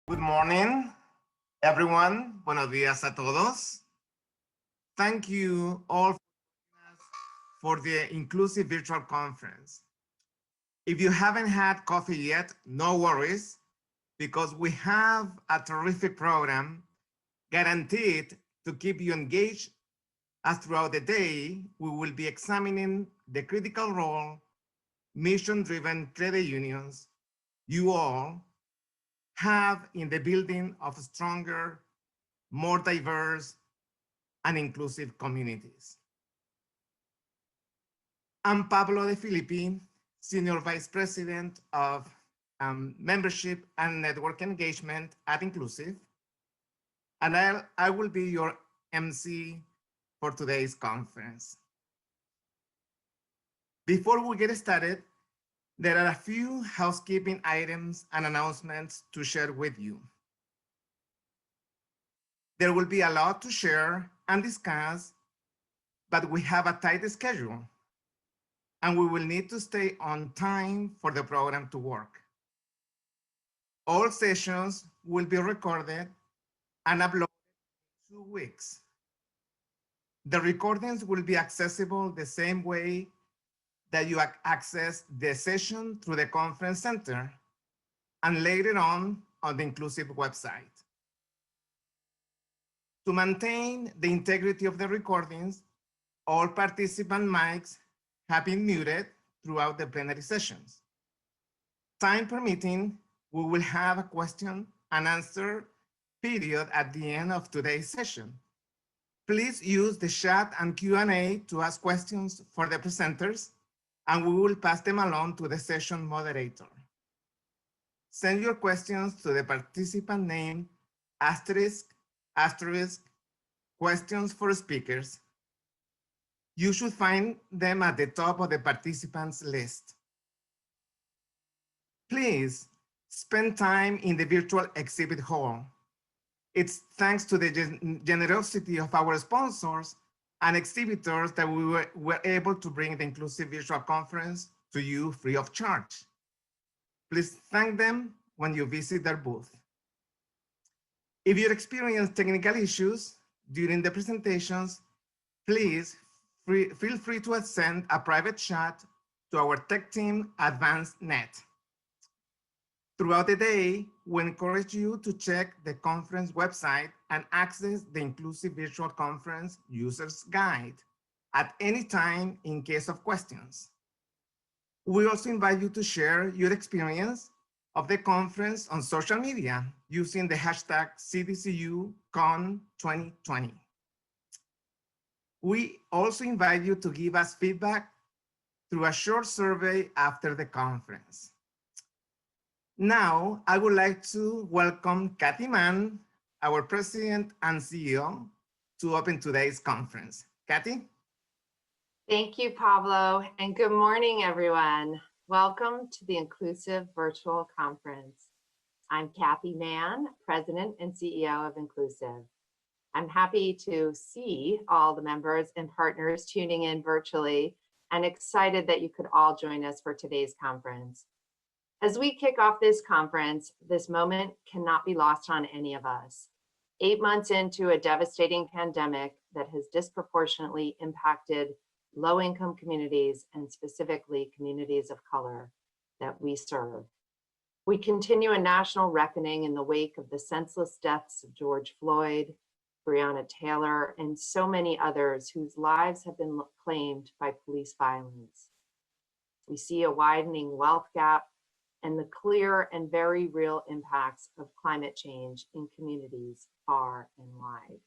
Good morning, everyone. Buenos días a todos. Thank you all for the Inclusive Virtual Conference. If you haven't had coffee yet, no worries, because we have a terrific program guaranteed to keep you engaged as throughout the day, we will be examining the critical role mission-driven credit unions, you all, have in the building of stronger, more diverse, and inclusive communities. I'm Pablo De Filippi, Senior Vice President of Membership and Network Engagement at Inclusiv, and I will be your MC for today's conference. Before we get started, there are a few housekeeping items and announcements to share with you. There will be a lot to share and discuss, but we have a tight schedule, and we will need to stay on time for the program to work. All sessions will be recorded and uploaded in 2 weeks. The recordings will be accessible the same way that you access the session through the conference center and later on the Inclusiv website. To maintain the integrity of the recordings, all participant mics have been muted throughout the plenary sessions. Time permitting, we will have a question and answer period at the end of today's session. Please use the chat and Q&A to ask questions for the presenters, and we will pass them along to the session moderator. Send your questions to the participant name **, questions for speakers. You should find them at the top of the participants list. Please spend time in the virtual exhibit hall. It's thanks to the generosity of our sponsors and exhibitors that we were able to bring the Inclusive Virtual Conference to you free of charge. Please thank them when you visit their booth. If you experience technical issues during the presentations, please feel free to send a private chat to our tech team Advanced Net. Throughout the day, we encourage you to check the conference website and access the Inclusive Virtual Conference User's Guide at any time in case of questions. We also invite you to share your experience of the conference on social media using the hashtag CDCUCon2020. We also invite you to give us feedback through a short survey after the conference. Now, I would like to welcome Cathie Mahon, our President and CEO, to open today's conference. Cathie? Thank you, Pablo, and good morning, everyone. Welcome to the Inclusive Virtual Conference. I'm Cathie Mahon, President and CEO of Inclusiv. I'm happy to see all the members and partners tuning in virtually and excited that you could all join us for today's conference. As we kick off this conference, this moment cannot be lost on any of us. 8 months into a devastating pandemic that has disproportionately impacted low-income communities and specifically communities of color that we serve. We continue a national reckoning in the wake of the senseless deaths of George Floyd, Breonna Taylor, and so many others whose lives have been claimed by police violence. We see a widening wealth gap and the clear and very real impacts of climate change in communities far and wide.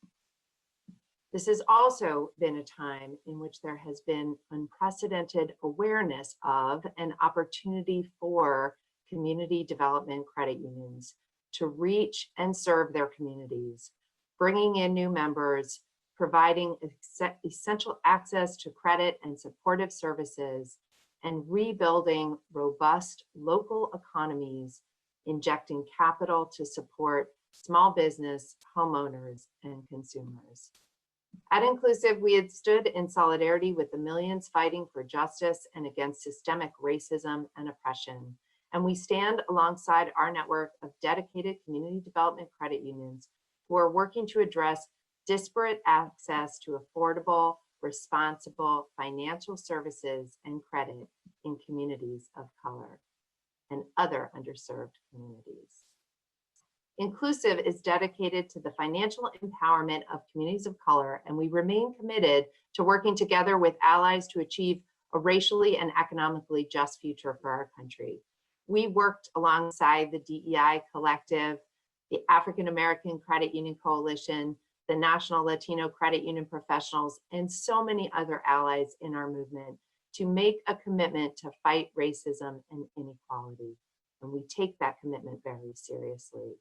This has also been a time in which there has been unprecedented awareness of and opportunity for community development credit unions to reach and serve their communities, bringing in new members, providing essential access to credit and supportive services, and rebuilding robust local economies, injecting capital to support small business, homeowners, and consumers. At Inclusiv, we had stood in solidarity with the millions fighting for justice and against systemic racism and oppression, and we stand alongside our network of dedicated community development credit unions who are working to address disparate access to affordable, responsible financial services and credit in communities of color and other underserved communities. Inclusiv is dedicated to the financial empowerment of communities of color, and we remain committed to working together with allies to achieve a racially and economically just future for our country. We worked alongside the DEI Collective, the African American Credit Union Coalition, the National Latino Credit Union Professionals, and so many other allies in our movement to make a commitment to fight racism and inequality. And we take that commitment very seriously.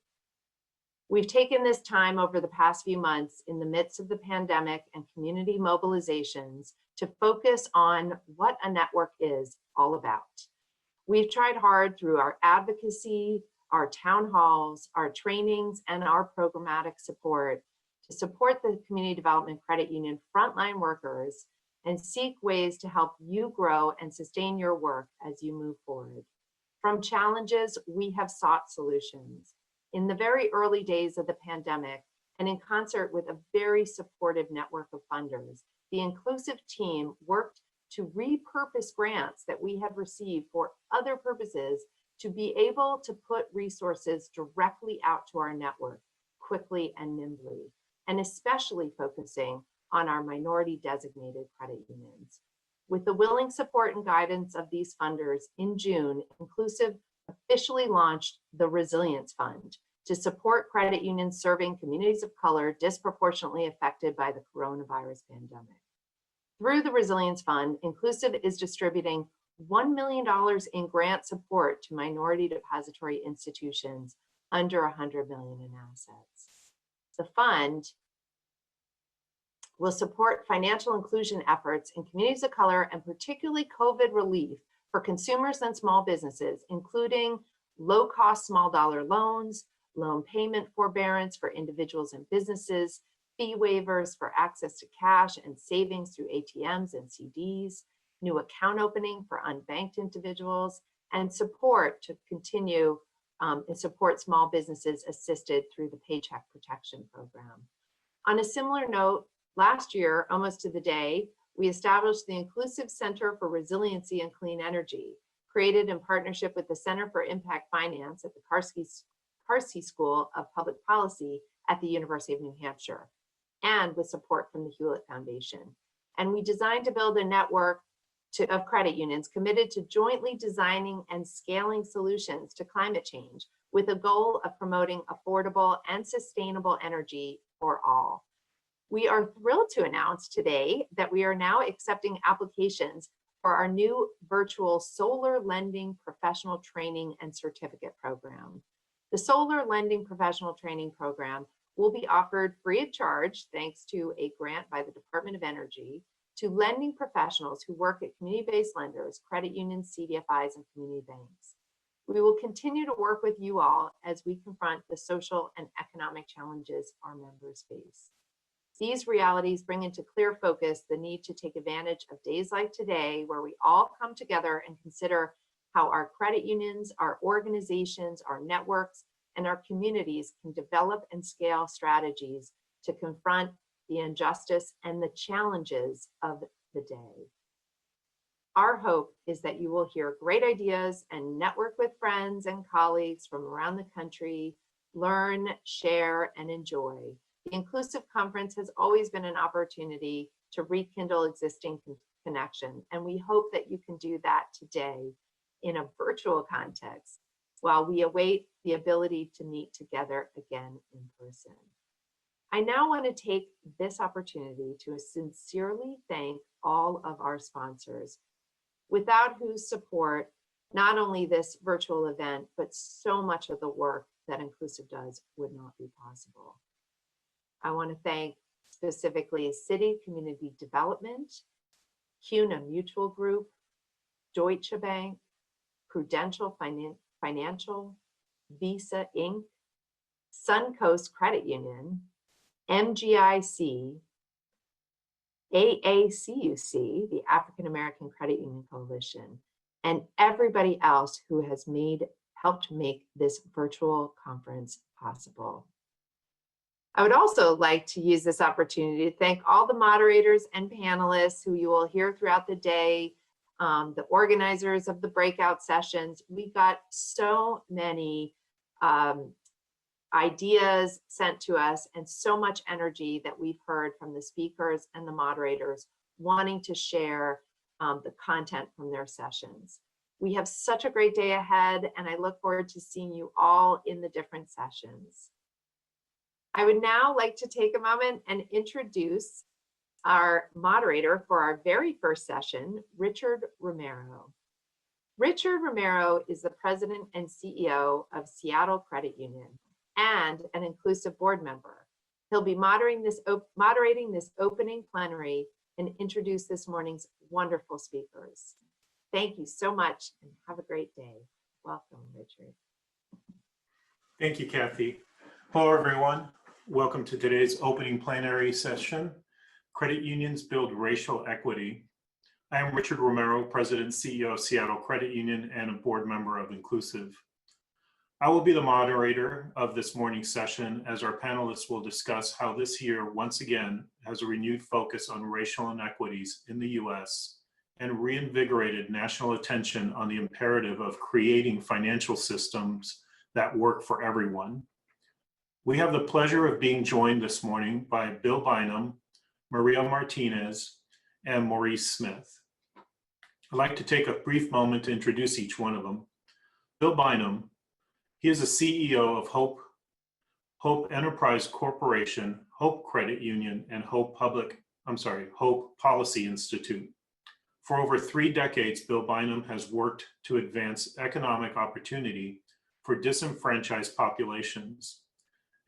We've taken this time over the past few months in the midst of the pandemic and community mobilizations to focus on what a network is all about. We've tried hard through our advocacy, our town halls, our trainings, and our programmatic support to support the Community Development Credit Union frontline workers and seek ways to help you grow and sustain your work as you move forward. From challenges, we have sought solutions. In the very early days of the pandemic, and in concert with a very supportive network of funders, the Inclusiv team worked to repurpose grants that we have received for other purposes to be able to put resources directly out to our network quickly and nimbly, and especially focusing on our minority designated credit unions. With the willing support and guidance of these funders, in June, Inclusiv officially launched the Resilience Fund to support credit unions serving communities of color disproportionately affected by the coronavirus pandemic. Through the Resilience Fund, Inclusiv is distributing $1 million in grant support to minority depository institutions under $100 million in assets. The fund will support financial inclusion efforts in communities of color and particularly COVID relief for consumers and small businesses, including low-cost small dollar loans, loan payment forbearance for individuals and businesses, fee waivers for access to cash and savings through ATMs and CDs, new account opening for unbanked individuals, and support to continue and support small businesses assisted through the Paycheck Protection Program. On a similar note, last year, almost to the day, we established the Inclusiv Center for Resiliency and Clean Energy, created in partnership with the Center for Impact Finance at the Cathie School of Public Policy at the University of New Hampshire, and with support from the Hewlett Foundation. And we designed to build a network of credit unions committed to jointly designing and scaling solutions to climate change with a goal of promoting affordable and sustainable energy for all. We are thrilled to announce today that we are now accepting applications for our new virtual Solar Lending Professional Training and Certificate Program. The Solar Lending Professional Training Program will be offered free of charge, thanks to a grant by the Department of Energy, to lending professionals who work at community-based lenders, credit unions, CDFIs, and community banks. We will continue to work with you all as we confront the social and economic challenges our members face. These realities bring into clear focus the need to take advantage of days like today, where we all come together and consider how our credit unions, our organizations, our networks, and our communities can develop and scale strategies to confront the injustice and the challenges of the day. Our hope is that you will hear great ideas and network with friends and colleagues from around the country, learn, share, and enjoy. The Inclusiv Conference has always been an opportunity to rekindle existing connection, and we hope that you can do that today in a virtual context while we await the ability to meet together again in person. I now want to take this opportunity to sincerely thank all of our sponsors, without whose support, not only this virtual event, but so much of the work that Inclusiv does would not be possible. I want to thank specifically City Community Development, CUNA Mutual Group, Deutsche Bank, Prudential Financial, Visa Inc., Suncoast Credit Union, MGIC, AACUC, the African American Credit Union Coalition, and everybody else who has helped make this virtual conference possible. I would also like to use this opportunity to thank all the moderators and panelists who you will hear throughout the day, the organizers of the breakout sessions. We got so many ideas sent to us and so much energy that we've heard from the speakers and the moderators wanting to share the content from their sessions. We have such a great day ahead, and I look forward to seeing you all in the different sessions. I would now like to take a moment and introduce our moderator for our very first session, Richard Romero. Richard Romero is the president and CEO of Seattle Credit Union and an Inclusiv board member. He'll be moderating this opening plenary and introduce this morning's wonderful speakers. Thank you so much and have a great day. Welcome, Richard. Thank you, Cathie. Hello, everyone. Welcome to today's opening plenary session, Credit Unions Build Racial Equity. I am Richard Romero, President and CEO of Seattle Credit Union and a board member of Inclusiv. I will be the moderator of this morning's session as our panelists will discuss how this year once again has a renewed focus on racial inequities in the US and reinvigorated national attention on the imperative of creating financial systems that work for everyone. We have the pleasure of being joined this morning by Bill Bynum, Maria Martinez, and Maurice Smith. I'd like to take a brief moment to introduce each one of them. Bill Bynum, he is a CEO of Hope Enterprise Corporation, Hope Credit Union, and Hope Policy Institute. For over 3 decades, Bill Bynum has worked to advance economic opportunity for disenfranchised populations.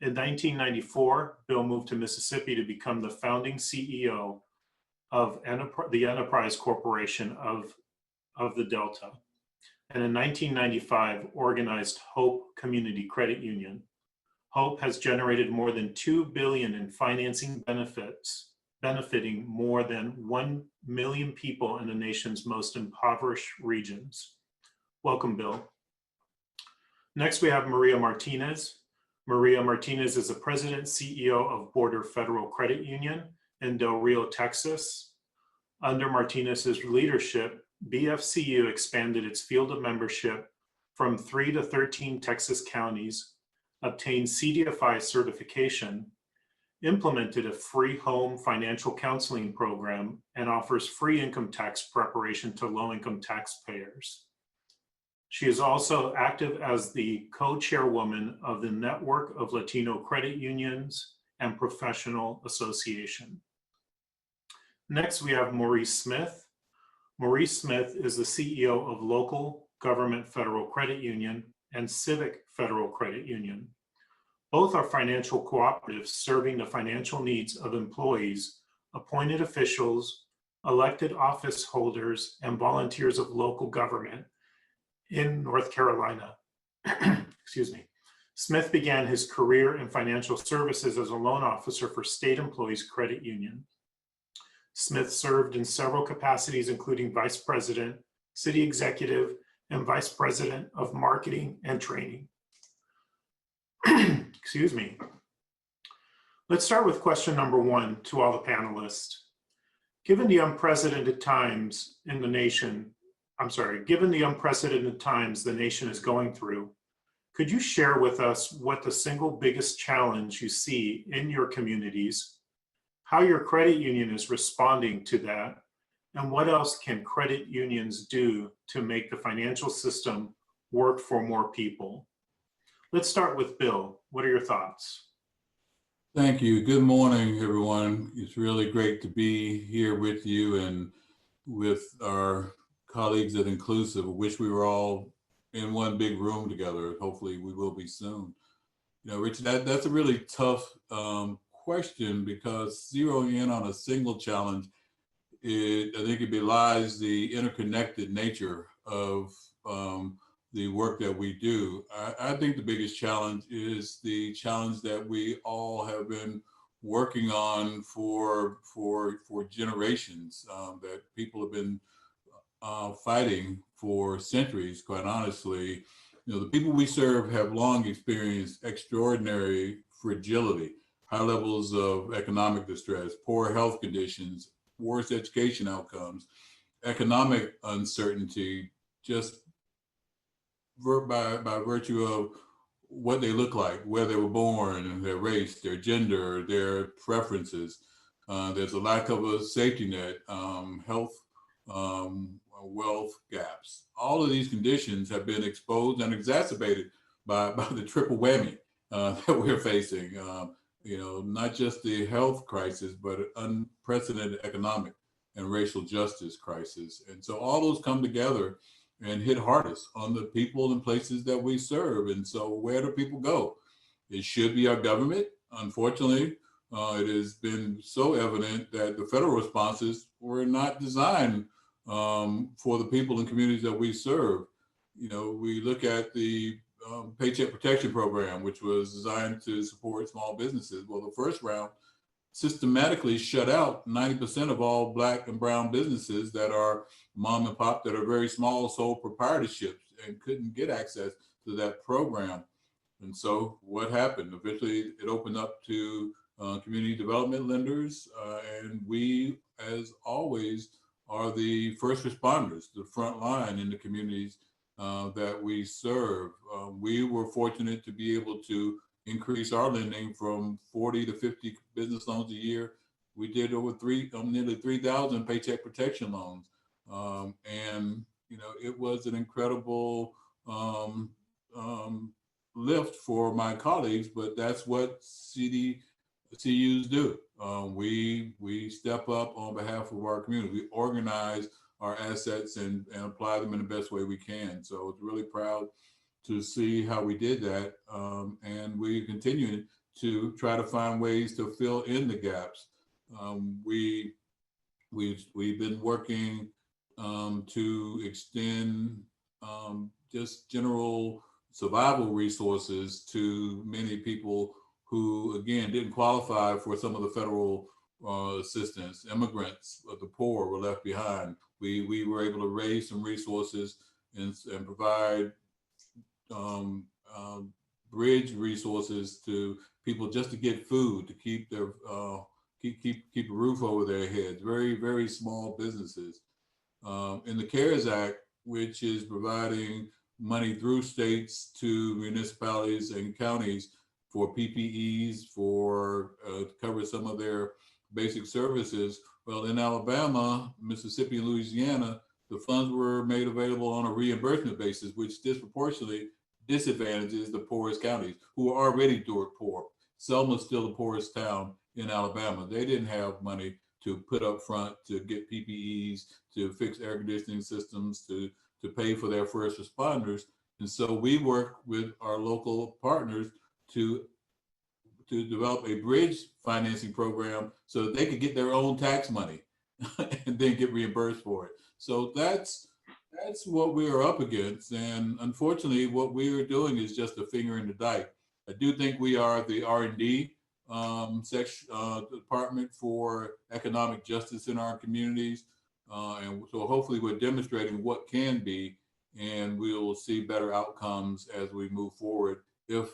In 1994, Bill moved to Mississippi to become the founding CEO of the Enterprise Corporation of the Delta. And in 1995, organized Hope Community Credit Union. Hope has generated more than $2 billion in financing benefits, benefiting more than 1 million people in the nation's most impoverished regions. Welcome, Bill. Next, we have Maria Martinez. Maria Martinez is the president and CEO of Border Federal Credit Union in Del Rio, Texas. Under Martinez's leadership, BFCU expanded its field of membership from 3 to 13 Texas counties, obtained CDFI certification, implemented a free home financial counseling program, and offers free income tax preparation to low-income taxpayers. She is also active as the co-chairwoman of the Network of Latino Credit Unions and Professional Association. Next, we have Maurice Smith. Maurice Smith is the CEO of Local Government Federal Credit Union and Civic Federal Credit Union. Both are financial cooperatives serving the financial needs of employees, appointed officials, elected office holders, and volunteers of local government in North Carolina. Excuse me. Smith began his career in financial services as a loan officer for State Employees Credit Union. Smith served in several capacities, including vice president, city executive, and vice president of marketing and training. Excuse me. Let's start with question number 1 to all the panelists. Given the unprecedented times the nation is going through, could you share with us what the single biggest challenge you see in your communities, how your credit union is responding to that, and what else can credit unions do to make the financial system work for more people? Let's start with Bill. What are your thoughts? Thank you. Good morning, everyone. It's really great to be here with you and with our colleagues at Inclusiv. I wish we were all in one big room together. Hopefully we will be soon. You know, Rich, that's a really tough question because zeroing in on a single challenge, I think it belies the interconnected nature of the work that we do. I think the biggest challenge is the challenge that we all have been working on for generations, that people have been fighting for centuries, quite honestly. The people we serve have long experienced extraordinary fragility, high levels of economic distress, poor health conditions, worse education outcomes, economic uncertainty, just by virtue of what they look like, where they were born, their race, their gender, their preferences. There's a lack of a safety net, health, wealth gaps. All of these conditions have been exposed and exacerbated by the triple whammy that we're facing. Not just the health crisis, but an unprecedented economic and racial justice crisis. And so all those come together and hit hardest on the people and places that we serve. And so where do people go? It should be our government. Unfortunately, it has been so evident that the federal responses were not designed for the people and communities that we serve. We look at the Paycheck Protection Program, which was designed to support small businesses. Well, the first round systematically shut out 90% of all Black and brown businesses that are mom and pop, that are very small sole proprietorships, and couldn't get access to that program. And so what happened? Eventually it opened up to community development lenders, and we, as always, are the first responders, the front line in the communities that we serve. We were fortunate to be able to increase our lending from 40 to 50 business loans a year. We did over nearly 3,000 paycheck protection loans. And it was an incredible lift for my colleagues, but that's what CDCUs do. We step up on behalf of our community. We organize our assets and apply them in the best way we can. So it's really proud to see how we did that. And we continue to try to find ways to fill in the gaps. We've been working to extend just general survival resources to many people who, again, didn't qualify for some of the federal assistance. Immigrants, the poor were left behind. We were able to raise some resources and provide bridge resources to people just to get food, to keep their keep a roof over their heads. Very, very small businesses. In the CARES Act, which is providing money through states to municipalities and counties for PPEs, for to cover some of their basic services. Well, in Alabama, Mississippi, and Louisiana, the funds were made available on a reimbursement basis, which disproportionately disadvantages the poorest counties, who are already dirt poor. Selma's still the poorest town in Alabama. They didn't have money to put up front to get PPEs, to fix air conditioning systems, to pay for their first responders. And so we work with our local partners to develop a bridge financing program so that they could get their own tax money and then get reimbursed for it. So that's what we are up against. And unfortunately, what we are doing is just a finger in the dike. I do think we are the R&D department for economic justice in our communities. And so hopefully we're demonstrating what can be, and we'll see better outcomes as we move forward if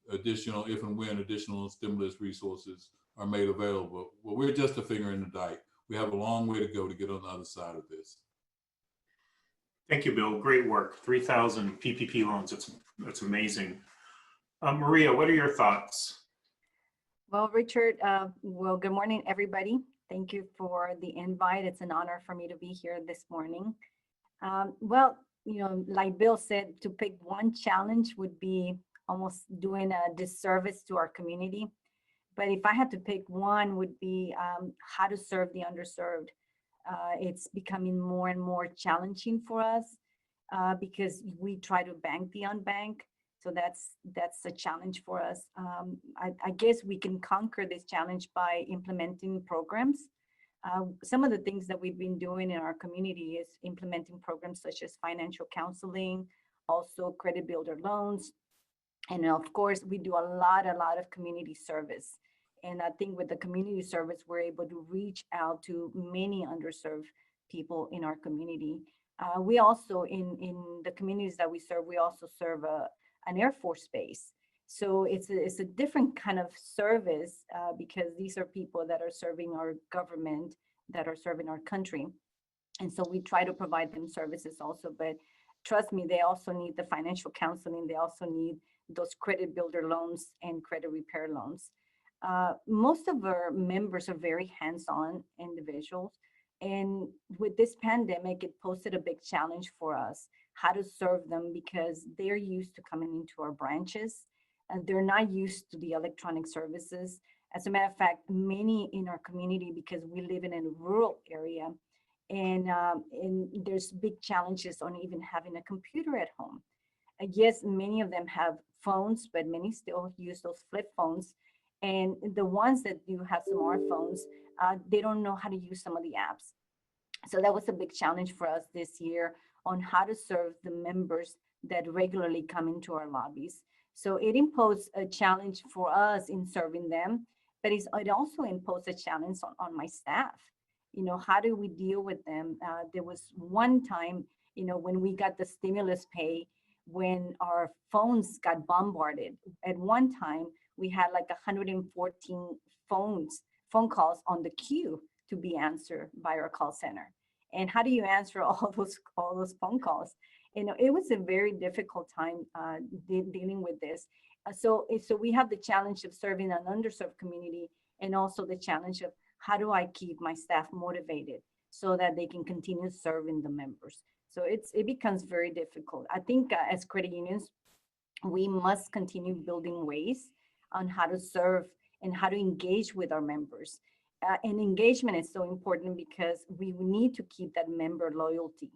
and when additional stimulus resources are made available. Well, we're just a finger in the dike. We have a long way to go to get on the other side of this. Thank you, Bill. Great work. 3,000 PPP loans. That's amazing. Maria, what are your thoughts? Well, Richard, good morning, everybody. Thank you for the invite. It's an honor for me to be here this morning. Like Bill said, to pick one challenge would be almost doing a disservice to our community. But if I had to pick one, would be how to serve the underserved. It's becoming more and more challenging for us because we try to bank the unbanked. So that's a challenge for us. I guess we can conquer this challenge by implementing programs. Some of the things that we've been doing in our community is implementing programs such as financial counseling, also credit builder loans. And of course, we do a lot of community service. And I think with the community service, we're able to reach out to many underserved people in our community. We also, in the communities that we serve, we also serve an Air Force base. So it's a different kind of service because these are people that are serving our government, that are serving our country. And so we try to provide them services also, but trust me, they also need the financial counseling. They also need those credit builder loans and credit repair loans. Most of our members are very hands-on individuals. And with this pandemic, it posed a big challenge for us, how to serve them, because they're used to coming into our branches and they're not used to the electronic services. As a matter of fact, many in our community, because we live in a rural area, and there's big challenges on even having a computer at home. Yes, many of them have phones, but many still use those flip phones. And the ones that do have smartphones, they don't know how to use some of the apps. So that was a big challenge for us this year on how to serve the members that regularly come into our lobbies. So it imposed a challenge for us in serving them, but it also imposed a challenge on my staff. You know, how do we deal with them? There was one time, you know, when we got the stimulus pay, when our phones got bombarded. At one time, we had like 114 phone calls on the queue to be answered by our call center. And how do you answer all those phone calls? You know, it was a very difficult time dealing with this. So we have the challenge of serving an underserved community, and also the challenge of how do I keep my staff motivated so that they can continue serving the members. So it becomes very difficult. I think as credit unions, we must continue building ways on how to serve and how to engage with our members. And engagement is so important because we need to keep that member loyalty.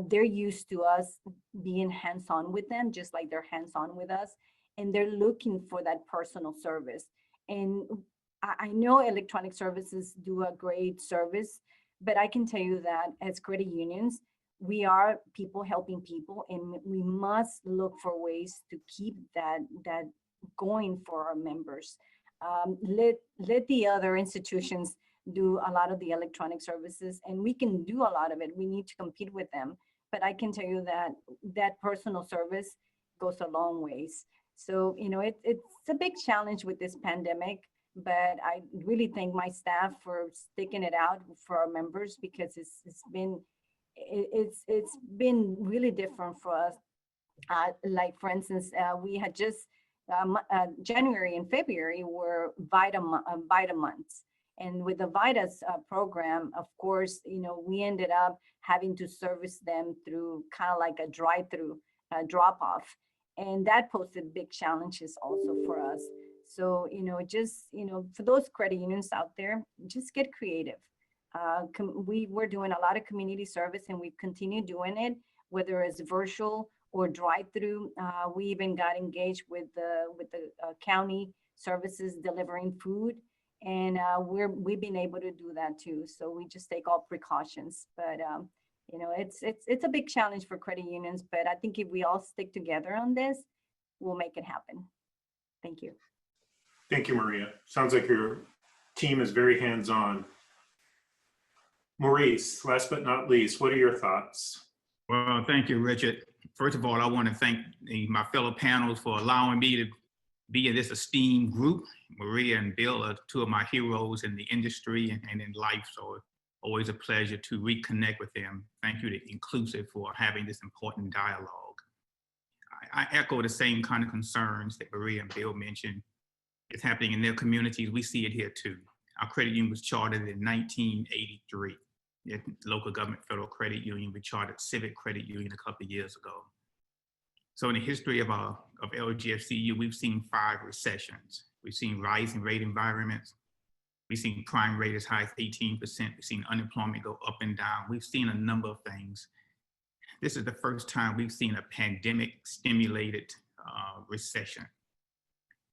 They're used to us being hands-on with them, just like they're hands-on with us, and they're looking for that personal service. And I know electronic services do a great service, but I can tell you that as credit unions, we are people helping people, and we must look for ways to keep that going for our members. Let the other institutions do a lot of the electronic services, and we can do a lot of it. We need to compete with them, but I can tell you that that personal service goes a long ways. So, you know, it's a big challenge with this pandemic, but I really thank my staff for sticking it out for our members, because it's been really different for us. Like for instance, we had just January and February were VITA months. And with the VITA's program, of course, you know, we ended up having to service them through kind of like a drive-through drop-off. And that posed big challenges also for us. So, you know, just, you know, for those credit unions out there, just get creative. We're doing a lot of community service, and we continue doing it, whether it's virtual or drive-through. We even got engaged with the county services delivering food, and we've been able to do that too. So we just take all precautions, but you know, it's a big challenge for credit unions. But I think if we all stick together on this, we'll make it happen. Thank you. Thank you, Maria. Sounds like your team is very hands-on. Maurice, last but not least, what are your thoughts? Well, thank you, Richard. First of all, I want to thank my fellow panels for allowing me to be in this esteemed group. Maria and Bill are two of my heroes in the industry and in life, so always a pleasure to reconnect with them. Thank you to Inclusiv for having this important dialogue. I echo the same kind of concerns that Maria and Bill mentioned. It's happening in their communities. We see it here too. Our credit union was chartered in 1983. The local government federal credit union. We chartered Civic Credit Union a couple of years ago. So in the history of LGFCU, we've seen 5 recessions. We've seen rising rate environments. We've seen crime rate as high as 18%. We've seen unemployment go up and down. We've seen a number of things. This is the first time we've seen a pandemic stimulated recession.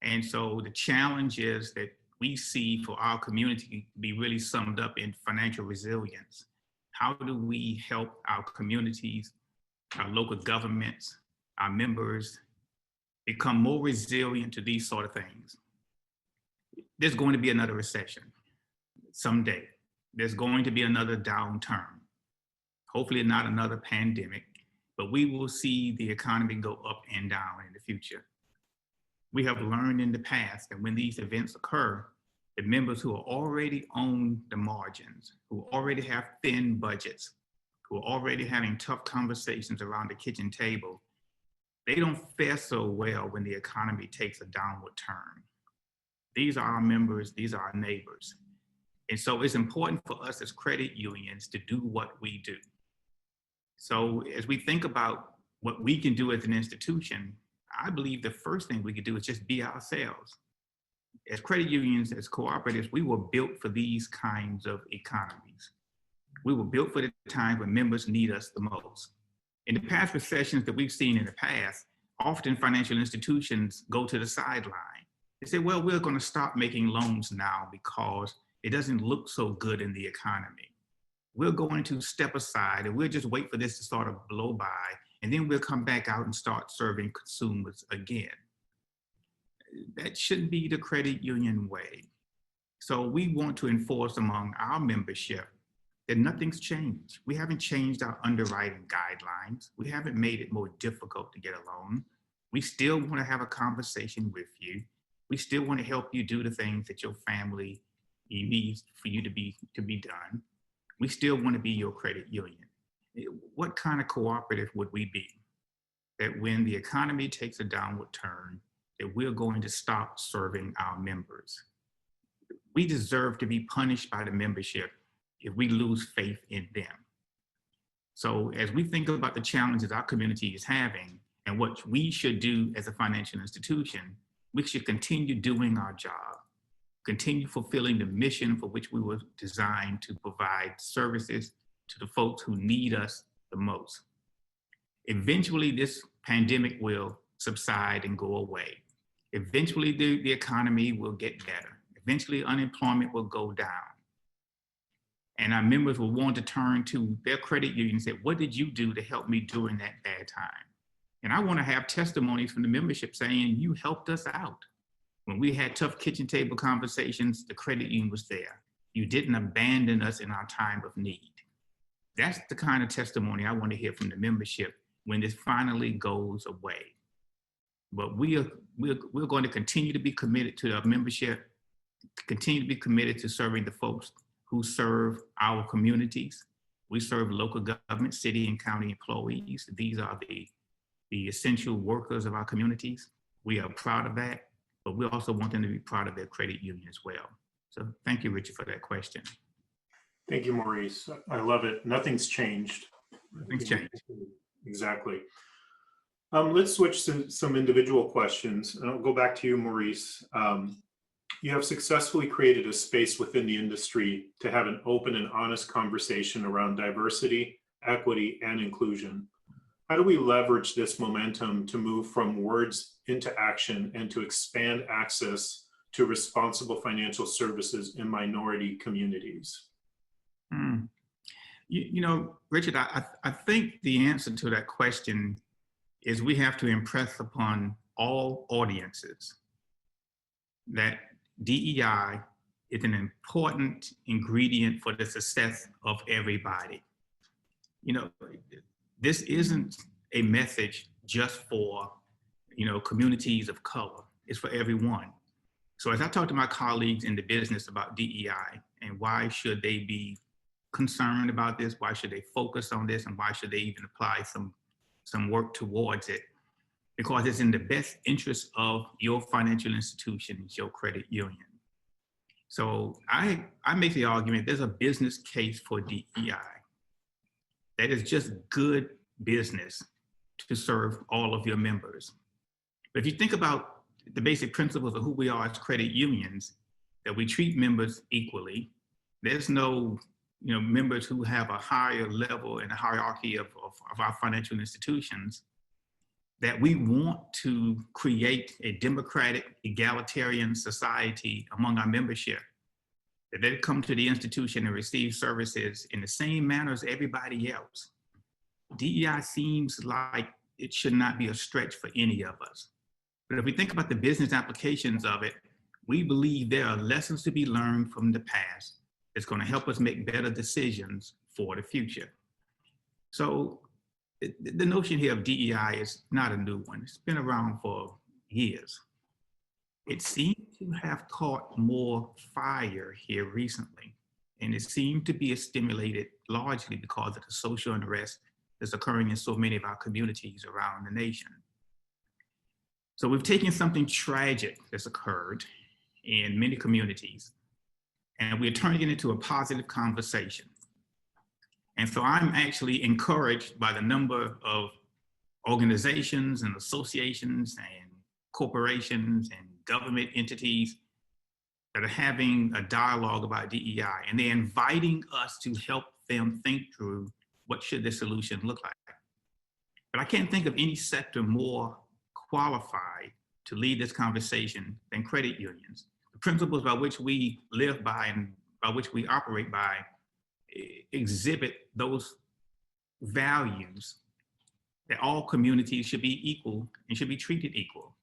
And so the challenge is that we see for our community to be really summed up in financial resilience. How do we help our communities, our local governments, our members become more resilient to these sort of things? There's going to be another recession someday. There's going to be another downturn. hopefully not another pandemic, but we will see the economy go up and down in the future. We have learned in the past that when these events occur, the members who are already on the margins, who already have thin budgets, who are already having tough conversations around the kitchen table, they don't fare so well when the economy takes a downward turn. These are our members, these are our neighbors. And so it's important for us as credit unions to do what we do. So as we think about what we can do as an institution, I believe the first thing we could do is just be ourselves. As credit unions, as cooperatives, we were built for these kinds of economies. We were built for the time when members need us the most. In the past recessions that we've seen in the past, often financial institutions go to the sideline. They say, well, we're going to stop making loans now because it doesn't look so good in the economy. We're going to step aside and we'll just wait for this to sort of blow by, and then we'll come back out and start serving consumers again. That shouldn't be the credit union way. So we want to enforce among our membership that nothing's changed. We haven't changed our underwriting guidelines. We haven't made it more difficult to get a loan. We still want to have a conversation with you. We still want to help you do the things that your family needs for you to be done. We still want to be your credit union. What kind of cooperative would we be? That when the economy takes a downward turn, that we're going to stop serving our members. We deserve to be punished by the membership if we lose faith in them. So as we think about the challenges our community is having and what we should do as a financial institution, we should continue doing our job, continue fulfilling the mission for which we were designed to provide services to the folks who need us the most. Eventually, this pandemic will subside and go away. Eventually, the economy will get better. Eventually, unemployment will go down. And our members will want to turn to their credit union and say, what did you do to help me during that bad time? And I want to have testimonies from the membership saying, you helped us out. When we had tough kitchen table conversations, the credit union was there. You didn't abandon us in our time of need. That's the kind of testimony I want to hear from the membership when this finally goes away. But we're going to continue to be committed to our membership, continue to be committed to serving the folks who serve our communities. We serve local government, city and county employees. These are the essential workers of our communities. We are proud of that, but we also want them to be proud of their credit union as well. So thank you, Richard, for that question. Thank you, Maurice. I love it. Nothing's changed. Nothing's changed. Exactly. Let's switch to some individual questions. And I'll go back to you, Maurice. You have successfully created a space within the industry to have an open and honest conversation around diversity, equity, and inclusion. How do we leverage this momentum to move from words into action and to expand access to responsible financial services in minority communities? You know, Richard, I think the answer to that question is we have to impress upon all audiences that DEI is an important ingredient for the success of everybody. You know, this isn't a message just for, communities of color. It's for everyone. So as I talk to my colleagues in the business about DEI and why should they be concerned about this, why should they focus on this, and why should they even apply some work towards it? Because it's in the best interest of your financial institution, your credit union. So I make the argument there's a business case for DEI. That is just good business to serve all of your members. But if you think about the basic principles of who we are as credit unions, that we treat members equally. There's no members who have a higher level in the hierarchy of our financial institutions, that we want to create a democratic, egalitarian society among our membership, that they come to the institution and receive services in the same manner as everybody else. DEI seems like it should not be a stretch for any of us. But if we think about the business applications of it, we believe there are lessons to be learned from the past that's going to help us make better decisions for the future. So the notion here of DEI is not a new one. It's been around for years. It seemed to have caught more fire here recently, and it seemed to be stimulated largely because of the social unrest that's occurring in so many of our communities around the nation. So we've taken something tragic that's occurred in many communities, and we're turning it into a positive conversation. And so I'm actually encouraged by the number of organizations and associations and corporations and government entities that are having a dialogue about DEI, and they're inviting us to help them think through what should the solution look like. But I can't think of any sector more qualified to lead this conversation than credit unions. The principles by which we live by and by which we operate by exhibit those values that all communities should be equal and should be treated equal.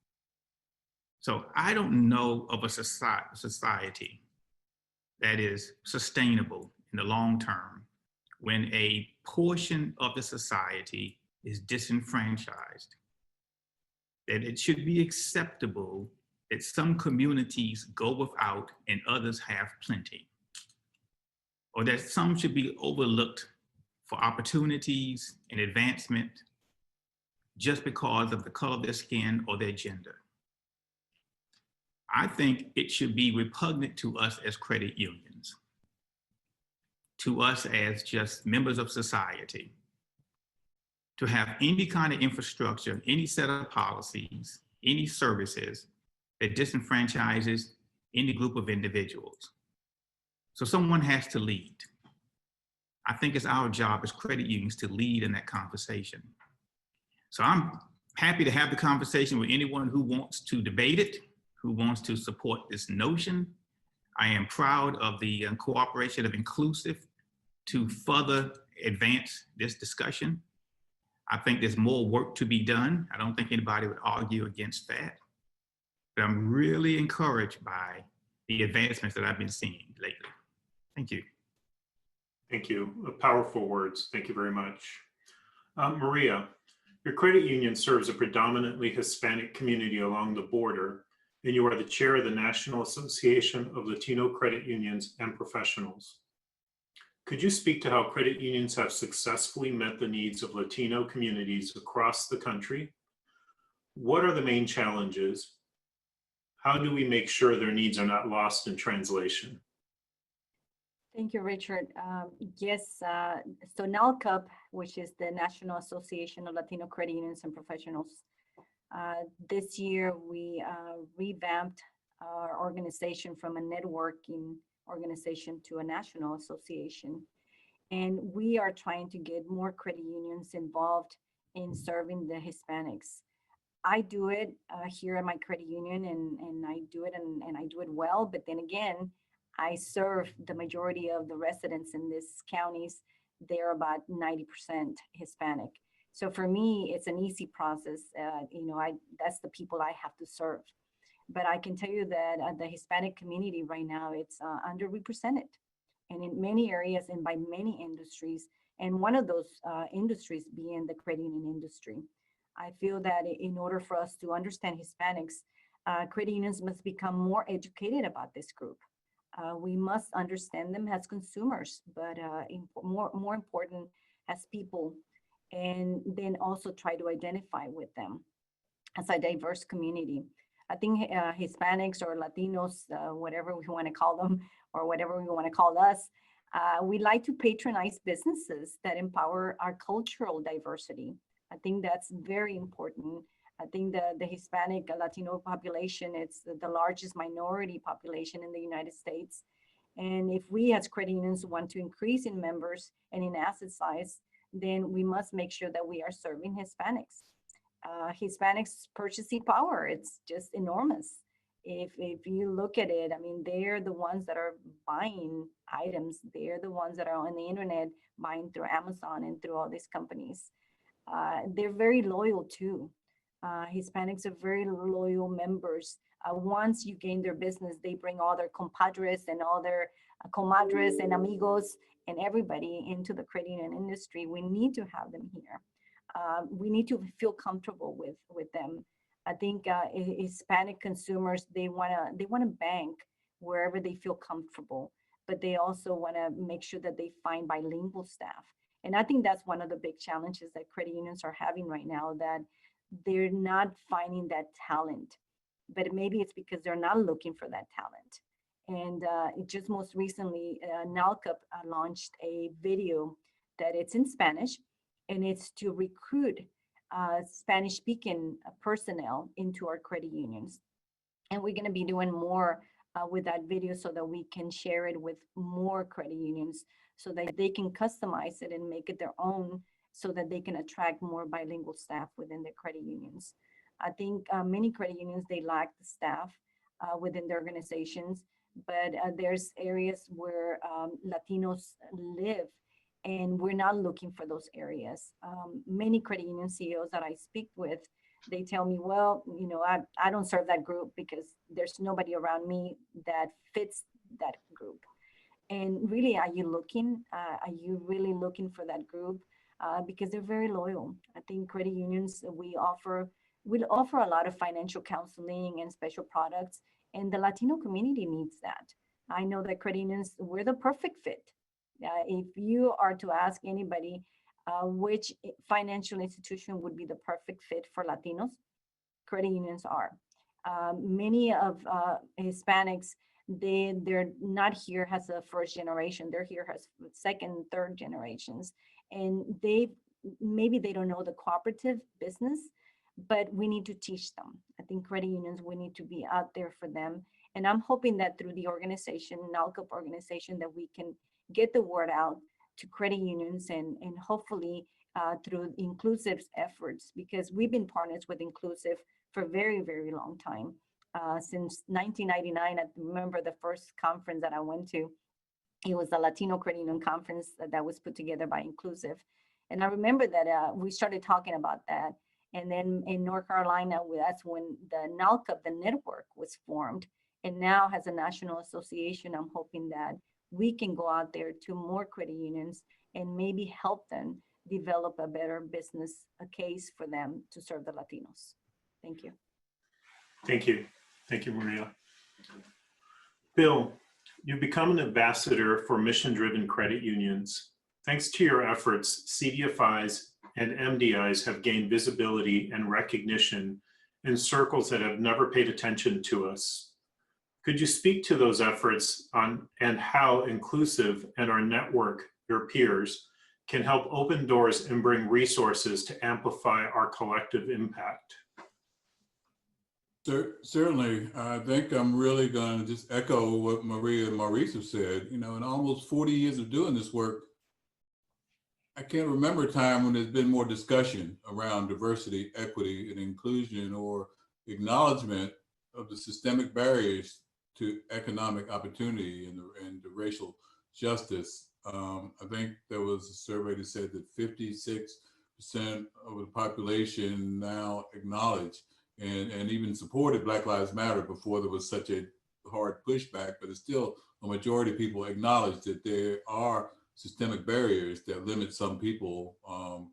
So I don't know of a society that is sustainable in the long term when a portion of the society is disenfranchised, that it should be acceptable that some communities go without and others have plenty, or that some should be overlooked for opportunities and advancement just because of the color of their skin or their gender. I think it should be repugnant to us as credit unions, to us as just members of society, to have any kind of infrastructure, any set of policies, any services that disenfranchises any group of individuals. So someone has to lead. I think it's our job as credit unions to lead in that conversation. So I'm happy to have the conversation with anyone who wants to debate it, who wants to support this notion. I am proud of the cooperation of Inclusiv to further advance this discussion. I think there's more work to be done. I don't think anybody would argue against that. But I'm really encouraged by the advancements that I've been seeing lately. Thank you. Thank you. Powerful words. Thank you very much. Maria, your credit union serves a predominantly Hispanic community along the border, and you are the chair of the National Association of Latino Credit Unions and Professionals. Could you speak to how credit unions have successfully met the needs of Latino communities across the country? What are the main challenges? How do we make sure their needs are not lost in translation? Thank you, Richard. Yes, so NALCUP, which is the National Association of Latino Credit Unions and Professionals, this year we revamped our organization from a networking organization to a national association. And we are trying to get more credit unions involved in serving the Hispanics. I do it here at my credit union, and I do it and I do it well. But then again, I serve the majority of the residents in these counties. They're about 90% Hispanic. So for me, it's an easy process. That's the people I have to serve. But I can tell you that the Hispanic community right now, it's underrepresented, and in many areas and by many industries. And one of those industries being the credit union industry. I feel that in order for us to understand Hispanics, credit unions must become more educated about this group. We must understand them as consumers, but more important as people, and then also try to identify with them as a diverse community. I think Hispanics or Latinos, whatever we want to call them, or whatever we want to call us, we like to patronize businesses that empower our cultural diversity. I think that's very important. I think the Hispanic Latino population, it's the largest minority population in the United States. And if we as credit unions want to increase in members and in asset size, then we must make sure that we are serving Hispanics. Hispanics purchasing power, it's just enormous. If you look at it, I mean, they're the ones that are buying items. They're the ones that are on the internet buying through Amazon and through all these companies. They're very loyal too. Hispanics are very loyal members. Once you gain their business, they bring all their compadres and all their comadres and amigos, and everybody into the credit union industry, we need to have them here. We need to feel comfortable with them. I think Hispanic consumers, they wanna bank wherever they feel comfortable, but they also wanna make sure that they find bilingual staff. And I think that's one of the big challenges that credit unions are having right now, that they're not finding that talent, but maybe it's because they're not looking for that talent. And it just most recently, NALCUP launched a video that it's in Spanish, and it's to recruit Spanish-speaking personnel into our credit unions. And we're going to be doing more with that video so that we can share it with more credit unions so that they can customize it and make it their own so that they can attract more bilingual staff within their credit unions. I think many credit unions, they lack the staff within their organizations, but there's areas where Latinos live, and we're not looking for those areas. Many credit union CEOs that I speak with, they tell me, well, you know, I don't serve that group because there's nobody around me that fits that group. And really, are you looking? Are you really looking for that group? Because they're very loyal. I think credit unions, we offer a lot of financial counseling and special products, and the Latino community needs that. I know that credit unions, we're the perfect fit. If you are to ask anybody which financial institution would be the perfect fit for Latinos, credit unions are. Many of Hispanics, they're not here as a first generation, they're here as second, third generations. And maybe they don't know the cooperative business, but we need to teach them. I think credit unions, we need to be out there for them. And I'm hoping that through the organization, NALCUP organization, that we can get the word out to credit unions and hopefully through Inclusiv's efforts, because we've been partners with Inclusiv for a very, very long time. Since 1999, I remember the first conference that I went to. It was the Latino Credit Union Conference that was put together by Inclusiv. And I remember that we started talking about that. And then in North Carolina, that's when the NALCUP, the network, was formed. And now as a national association, I'm hoping that we can go out there to more credit unions and maybe help them develop a better business case for them to serve the Latinos. Thank you. Thank you. Thank you, Maria. Bill, you've become an ambassador for mission-driven credit unions. Thanks to your efforts, CDFIs and MDIs have gained visibility and recognition in circles that have never paid attention to us. Could you speak to those efforts and how Inclusiv and our network, your peers, can help open doors and bring resources to amplify our collective impact? Certainly. I think I'm really going to just echo what Maria and Maurice have said. You know, in almost 40 years of doing this work, I can't remember a time when there's been more discussion around diversity, equity, and inclusion, or acknowledgement of the systemic barriers to economic opportunity and the racial justice. I think there was a survey that said that 56% of the population now acknowledge and even supported Black Lives Matter before there was such a hard pushback, but it's still a majority of people acknowledge that there are systemic barriers that limit some people,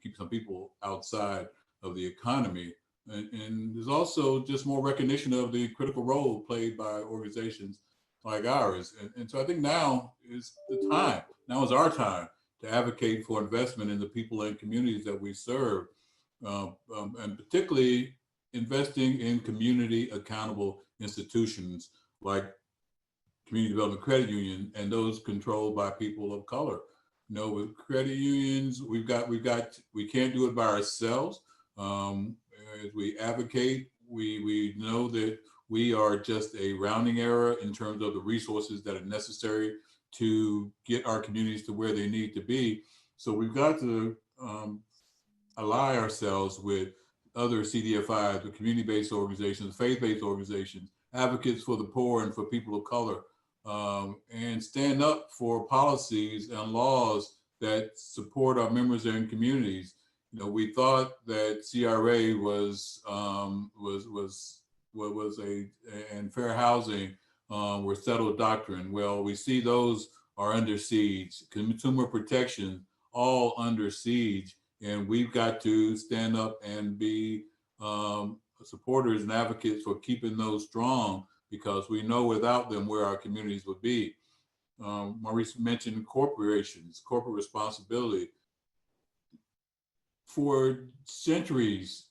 keep some people outside of the economy. And there's also just more recognition of the critical role played by organizations like ours. And so I think now is the time, now is our time to advocate for investment in the people and communities that we serve, and particularly investing in community accountable institutions like Community Development Credit Union and those controlled by people of color. You know, with credit unions, we can't do it by ourselves. As we advocate, we know that we are just a rounding error in terms of the resources that are necessary to get our communities to where they need to be. So we've got to ally ourselves with other CDFIs, with community-based organizations, faith-based organizations, advocates for the poor and for people of color, and stand up for policies and laws that support our members and communities. You know, we thought that CRA and fair housing were settled doctrine. Well, we see those are under siege, consumer protection all under siege, and we've got to stand up and be supporters and advocates for keeping those strong, because we know without them where our communities would be. Maurice mentioned corporations, corporate responsibility. For centuries,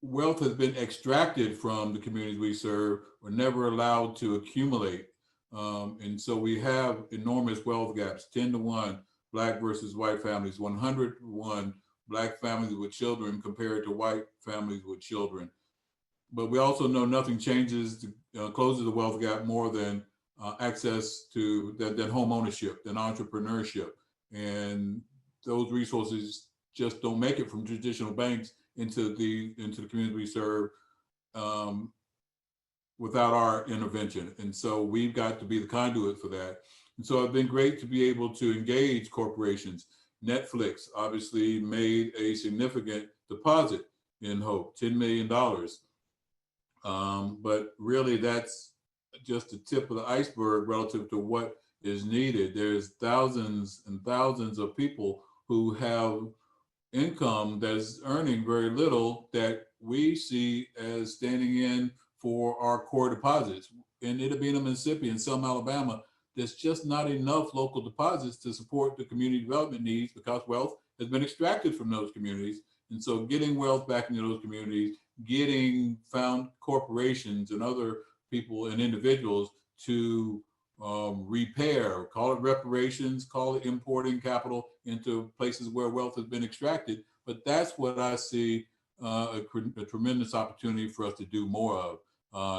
wealth has been extracted from the communities we serve, or never allowed to accumulate. And so we have enormous wealth gaps, 10-to-1 Black versus white families, 100-to-1 Black families with children compared to white families with children. But we also know nothing changes, closes the wealth gap more than access to than home ownership, than entrepreneurship. And those resources just don't make it from traditional banks into the community we serve without our intervention. And so we've got to be the conduit for that. And so it's been great to be able to engage corporations. Netflix obviously made a significant deposit in Hope, $10 million. But really that's just the tip of the iceberg relative to what is needed. There's thousands and thousands of people who have income that's earning very little that we see as standing in for our core deposits. In Bynum, Mississippi, and Selma, Alabama, there's just not enough local deposits to support the community development needs because wealth has been extracted from those communities. And so getting wealth back into those communities, getting found corporations and other people and individuals to repair, call it reparations, call it importing capital into places where wealth has been extracted. But that's what I see a tremendous opportunity for us to do more of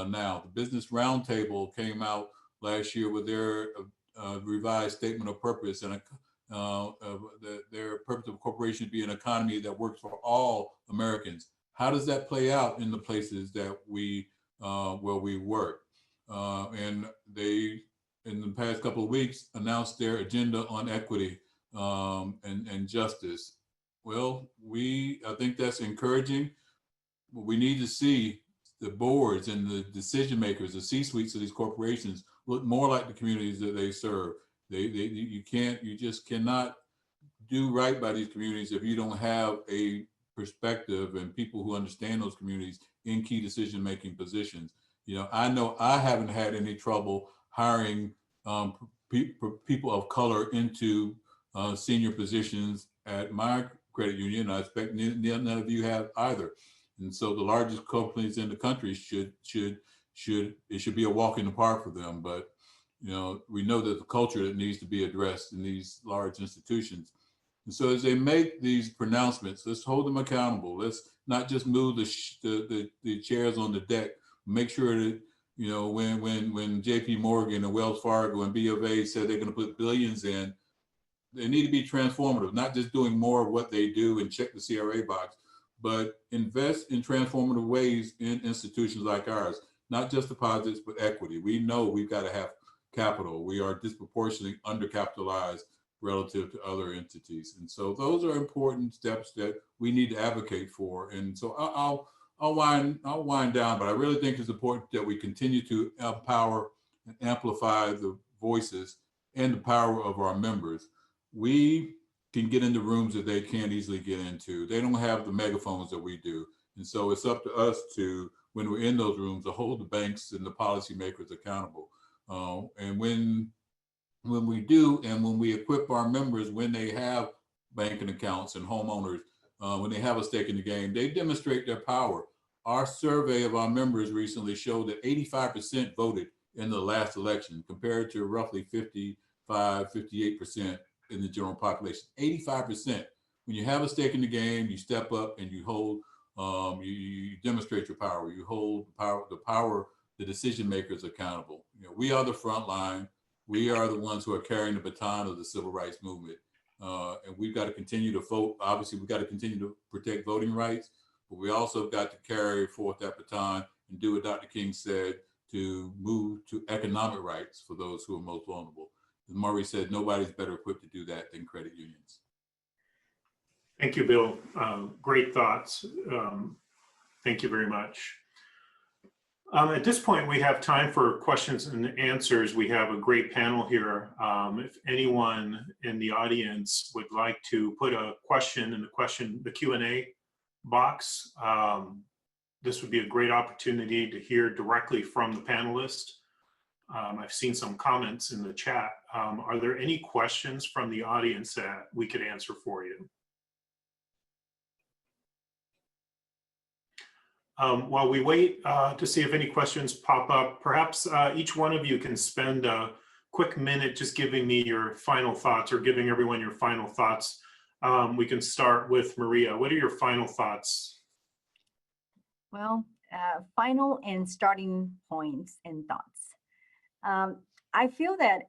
now. The Business Roundtable came out last year with their revised statement of purpose, and their purpose of a corporation to be an economy that works for all Americans. How does that play out in the places that we where we work? And they, in the past couple of weeks, announced their agenda on equity and justice. Well, I think that's encouraging, but we need to see the boards and the decision makers, the C-suites of these corporations look more like the communities that they serve. You just cannot do right by these communities if you don't have a perspective and people who understand those communities in key decision-making positions. I know I haven't had any trouble hiring people of color into senior positions at my credit union. I expect none of you have either. And so the largest companies in the country should be a walk in the park for them. But we know that the culture that needs to be addressed in these large institutions. And so as they make these pronouncements, let's hold them accountable. Let's not just move the chairs on the deck. Make sure that when J.P. Morgan and Wells Fargo and B of A said they're going to put billions in, they need to be transformative, not just doing more of what they do and check the CRA box, but invest in transformative ways in institutions like ours, not just deposits, but equity. We know we've got to have capital. We are disproportionately undercapitalized relative to other entities. And so those are important steps that we need to advocate for. And so I'll wind down, but I really think it's important that we continue to empower and amplify the voices and the power of our members. We can get into rooms that they can't easily get into. They don't have the megaphones that we do. And so it's up to us to, when we're in those rooms, to hold the banks and the policymakers accountable. And when we do, and when we equip our members, when they have banking accounts and homeowners, when they have a stake in the game, they demonstrate their power. Our survey of our members recently showed that 85% voted in the last election, compared to roughly 55, 58% in the general population. 85%. When you have a stake in the game, you step up and you hold, you demonstrate your power. You hold the power, the decision makers accountable. We are the front line. We are the ones who are carrying the baton of the civil rights movement. And we've got to continue to vote. Obviously, we've got to continue to protect voting rights, but we also got to carry forth that baton and do what Dr. King said, to move to economic rights for those who are most vulnerable. As Maurice said, nobody's better equipped to do that than credit unions. Thank you, Bill. Great thoughts. Thank you very much. At this point, we have time for questions and answers. We have a great panel here. If anyone in the audience would like to put a question in the Q&A box, this would be a great opportunity to hear directly from the panelists. I've seen some comments in the chat. Are there any questions from the audience that we could answer for you? While we wait to see if any questions pop up, perhaps each one of you can spend a quick minute just giving me your final thoughts, or giving everyone your final thoughts. We can start with Maria. What are your final thoughts? Well, final and starting points and thoughts. I feel that,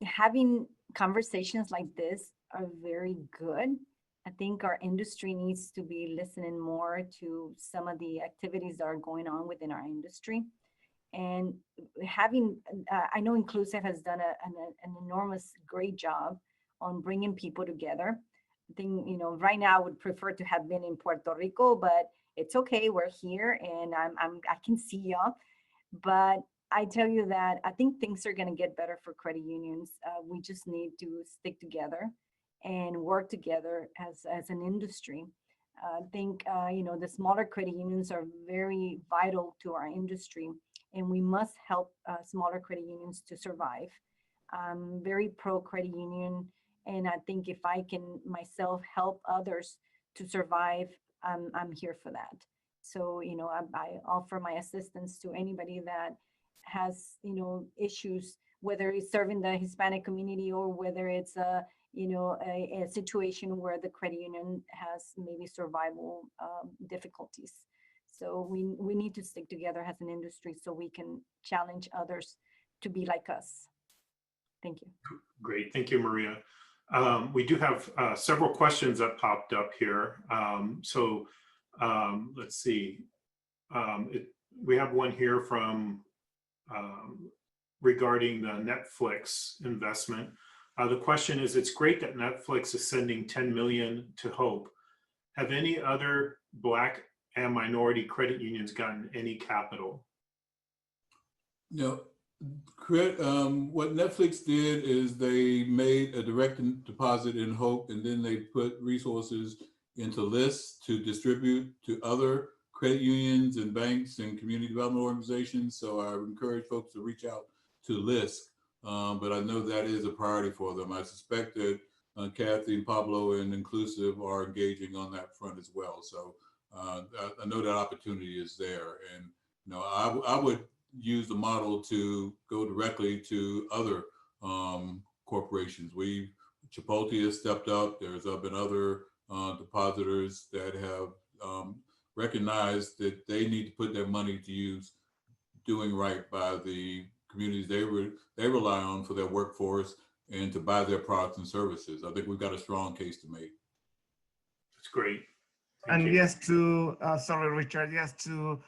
having conversations like this are very good. I think our industry needs to be listening more to some of the activities that are going on within our industry. And having, I know Inclusiv has done an enormous, great job on bringing people together. I think, right now I would prefer to have been in Puerto Rico, but it's okay, we're here and I can see y'all. But I tell you that I think things are gonna get better for credit unions. We just need to stick together and work together as an industry. I think, the smaller credit unions are very vital to our industry, and we must help smaller credit unions to survive. I'm very pro credit union, and I think if I can myself help others to survive, I'm here for that. So, I offer my assistance to anybody that has, issues, whether it's serving the Hispanic community or whether it's a situation where the credit union has maybe survival difficulties. So we need to stick together as an industry so we can challenge others to be like us. Thank you. Great, thank you, Maria. We do have several questions that popped up here. Let's see. We have one here from regarding the Netflix investment. The question is, it's great that Netflix is sending 10 million to Hope. Have any other Black and minority credit unions gotten any capital? What Netflix did is they made a direct deposit in Hope, and then they put resources into lists to distribute to other credit unions and banks and community development organizations. So I encourage folks to reach out to LISC. But I know that is a priority for them. I suspect that Cathie and Pablo and Inclusiv are engaging on that front as well. So I know that opportunity is there. And I would use the model to go directly to other corporations. Chipotle has stepped up. There's been other depositors that have recognized that they need to put their money to use doing right by the communities they rely on for their workforce and to buy their products and services. I think we've got a strong case to make. That's great. Thank you. Yes, sorry, Richard, yes, to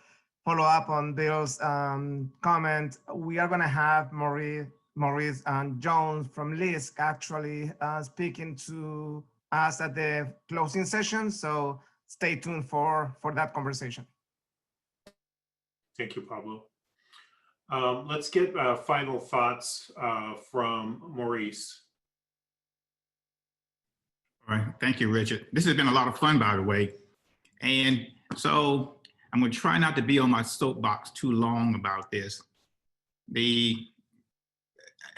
follow up on Bill's comment, we are gonna have Maurice and Jones from LISC actually speaking to us at the closing session. So stay tuned for that conversation. Thank you, Pablo. Let's get final thoughts from Maurice. All right, thank you, Richard. This has been a lot of fun, by the way. And so I'm gonna try not to be on my soapbox too long about this. In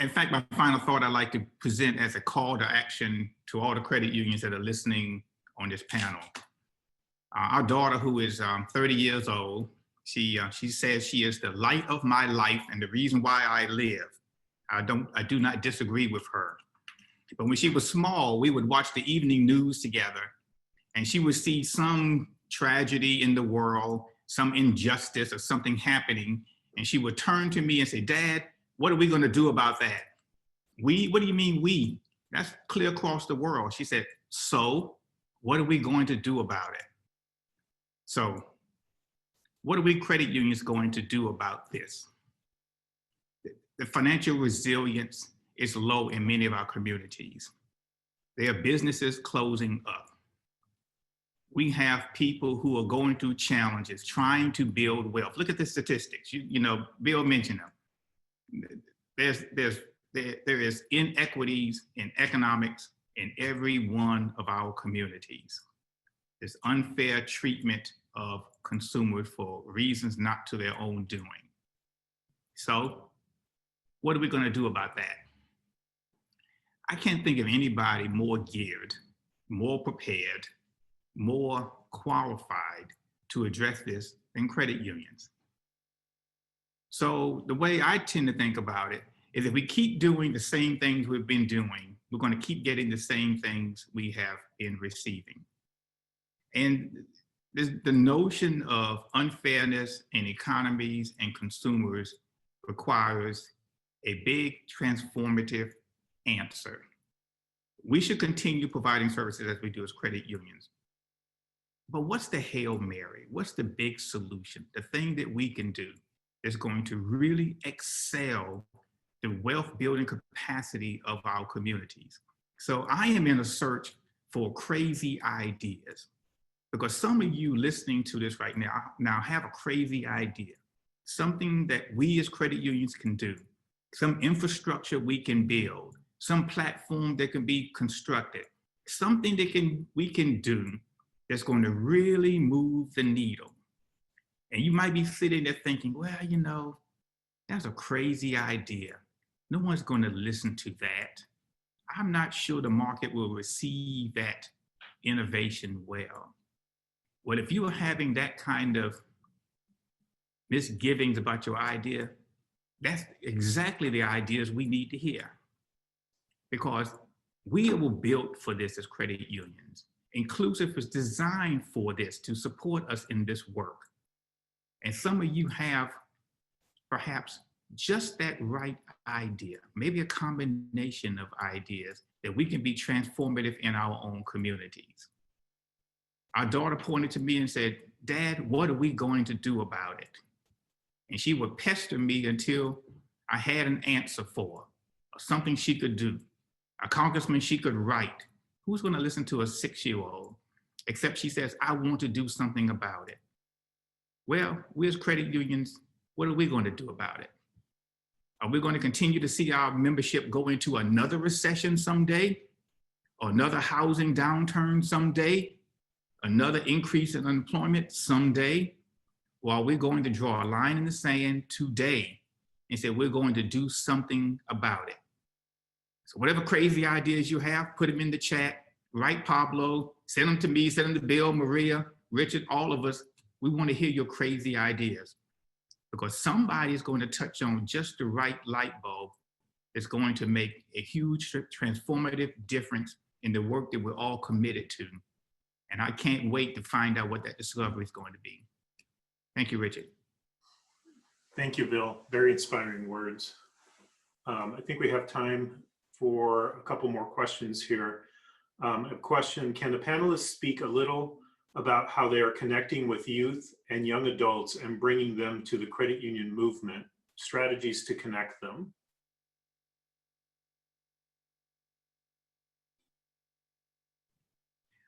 fact, my final thought I'd like to present as a call to action to all the credit unions that are listening on this panel. Our daughter, who is 30 years old, she says she is the light of my life and the reason why I live. I do not disagree with her. But when she was small, we would watch the evening news together, and she would see some tragedy in the world, some injustice or something happening, and she would turn to me and say, "Dad, what are we going to do about that?" We? What do you mean we? That's clear across the world. She said, "So what are we going to do about it?" So what are we credit unions going to do about this? The financial resilience is low in many of our communities. There are businesses closing up. we have people who are going through challenges, trying to build wealth. Look at the statistics. You know, Bill mentioned them. There is inequities in economics in every one of our communities. There's unfair treatment of consumers for reasons not to their own doing. So what are we going to do about that? I can't think of anybody more geared, more prepared, more qualified to address this than credit unions. So the way I tend to think about it is if we keep doing the same things we've been doing, we're going to keep getting the same things we have been receiving. And the notion of unfairness in economies and consumers requires a big transformative answer. We should continue providing services as we do as credit unions. But what's the Hail Mary? What's the big solution? The thing that we can do is going to really excel the wealth building capacity of our communities. So I am in a search for crazy ideas, because some of you listening to this right now have a crazy idea, something that we as credit unions can do, some infrastructure we can build, some platform that can be constructed, something that we can do that's going to really move the needle. And you might be sitting there thinking, well, you know, that's a crazy idea. No one's going to listen to that. I'm not sure the market will receive that innovation well. Well, if you are having that kind of misgivings about your idea, that's exactly the ideas we need to hear. Because we were built for this as credit unions. Inclusiv was designed for this, to support us in this work. And some of you have perhaps just that right idea, maybe a combination of ideas that we can be transformative in our own communities. Our daughter pointed to me and said, Dad, what are we going to do about it? And she would pester me until I had an answer for her, something she could do, a congressman she could write. Who's going to listen to a 6-year-old? Except she says, I want to do something about it. Well, we as credit unions, what are we going to do about it? Are we going to continue to see our membership go into another recession someday? Or another housing downturn someday? Another increase in unemployment someday? Or are we going to draw a line in the sand today and say we're going to do something about it? So whatever crazy ideas you have, put them in the chat, write Pablo, send them to me, send them to Bill, Maria, Richard, all of us. We want to hear your crazy ideas, because somebody is going to touch on just the right light bulb that's going to make a huge transformative difference in the work that we're all committed to. And I can't wait to find out what that discovery is going to be. Thank you, Richard. Thank you, Bill. Very inspiring words. I think we have time for a couple more questions here. A question, can the panelists speak a little about how they are connecting with youth and young adults and bringing them to the credit union movement, strategies to connect them?